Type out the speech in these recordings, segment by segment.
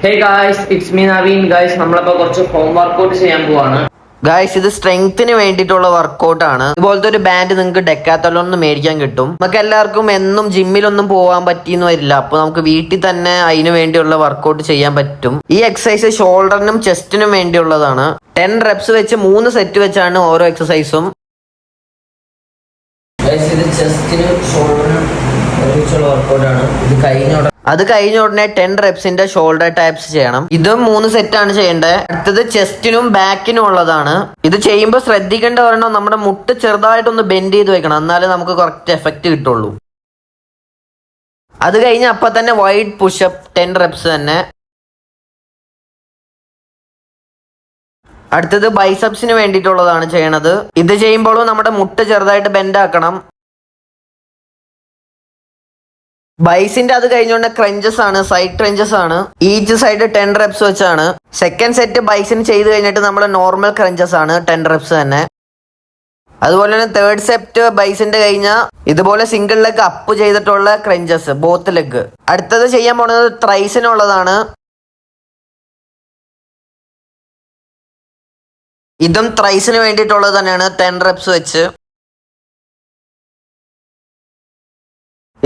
Hey guys, it's me Naveen. Guys, നമ്മളിപ്പോ കുറച്ച് home workout ചെയ്യാൻ പോവാണ്. ഗായ്സ്, ഇത് സ്ട്രെങ്ത്തിന് വേണ്ടിയിട്ടുള്ള വർക്കൗട്ട് ആണ്. ഇതുപോലത്തെ ഒരു ബാൻഡ് നിങ്ങൾക്ക് ഡെക്കാത്തലോന്ന് മേടിക്കാൻ കിട്ടും. നമുക്ക് എല്ലാവർക്കും എന്നും ജിമ്മിലൊന്നും പോകാൻ പറ്റിയെന്ന് വരില്ല. അപ്പൊ നമുക്ക് വീട്ടിൽ തന്നെ അതിന് വേണ്ടിയുള്ള വർക്കൗട്ട് ചെയ്യാൻ പറ്റും. ഈ എക്സസൈസ് ഷോൾഡറിനും ചെസ്റ്റിനും വേണ്ടിയുള്ളതാണ്. 10 റെപ്സ് വെച്ച് 3 സെറ്റ് വെച്ചാണ് ഓരോ എക്സസൈസും. ഇത് ചെസ്റ്റിനും ഷോൾഡറിനും ഒരുമിച്ചുള്ള വർക്കൗട്ടാണ്. അത് കഴിഞ്ഞ ഉടനെ 10 റെപ്സിന്റെ ഷോൾഡർ ടാപ്സ് ചെയ്യണം. ഇതും 3 സെറ്റാണ് ചെയ്യേണ്ടത്. അടുത്തത് ചെസ്റ്റിനും ബാക്കിനും ഉള്ളതാണ്. ഇത് ചെയ്യുമ്പോൾ ശ്രദ്ധിക്കേണ്ട ഒരെണ്ണം, നമ്മുടെ മുട്ട് ചെറുതായിട്ടൊന്ന് ബെൻഡ് ചെയ്ത് വെക്കണം, എന്നാലേ നമുക്ക് കറക്റ്റ് എഫക്റ്റ് കിട്ടുള്ളൂ. അത് കഴിഞ്ഞ് അപ്പൊ തന്നെ വൈഡ് പുഷപ്പ് 10 റെപ്സ് തന്നെ. അടുത്തത് ബൈസെപ്സിന് വേണ്ടിയിട്ടുള്ളതാണ് ചെയ്യണത്. ഇത് ചെയ്യുമ്പോഴും നമ്മുടെ മുട്ട് ചെറുതായിട്ട് ബെൻഡ് ആക്കണം. ബൈസിന്റെ അത് കഴിഞ്ഞുകൊണ്ട് ക്രഞ്ചസ് ആണ്, സൈഡ് ക്രഞ്ചസ് ആണ്. ഈച്ച് സൈഡ് 10 റെപ്സ് വെച്ചാണ്. സെക്കൻഡ് സെറ്റ് ബൈസിന് ചെയ്ത് കഴിഞ്ഞിട്ട് നമ്മൾ നോർമൽ ക്രഞ്ചസ് ആണ്, 10 റെപ്സ് തന്നെ. അതുപോലെ തന്നെ തേർഡ് സെറ്റ് ബൈസിന്റെ കഴിഞ്ഞാൽ ഇതുപോലെ സിംഗിൾ ലെഗ് അപ്പ് ചെയ്തിട്ടുള്ള ക്രഞ്ചസ്, ബോത്ത് ലെഗ്. അടുത്തത് ചെയ്യാൻ പോണത് ട്രൈസിനുള്ളതാണ്. ഇതും ത്രൈസിന് വേണ്ടിയിട്ടുള്ളത് തന്നെയാണ്, 10 റെപ്സ് വെച്ച്.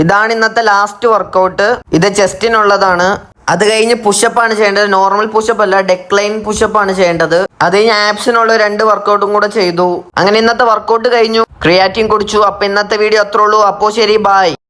ഇതാണ് ഇന്നത്തെ ലാസ്റ്റ് വർക്കൗട്ട്. ഇത് ചെസ്റ്റിനുള്ളതാണ്. അത് കഴിഞ്ഞ് പുഷപ്പാണ് ചെയ്യേണ്ടത്. നോർമൽ പുഷപ്പ് അല്ല, ഡെക്ലൈൻ പുഷപ്പാണ് ചെയ്യേണ്ടത്. അത് കഴിഞ്ഞ് ആപ്സിനുള്ള 2 വർക്കൗട്ടും കൂടെ ചെയ്തു. അങ്ങനെ ഇന്നത്തെ വർക്കൗട്ട് കഴിഞ്ഞു. ക്രിയാറ്റിൻ കുടിച്ചു. അപ്പൊ ഇന്നത്തെ വീഡിയോ അത്രേ ഉള്ളൂ. അപ്പോ ശരി, ബൈ.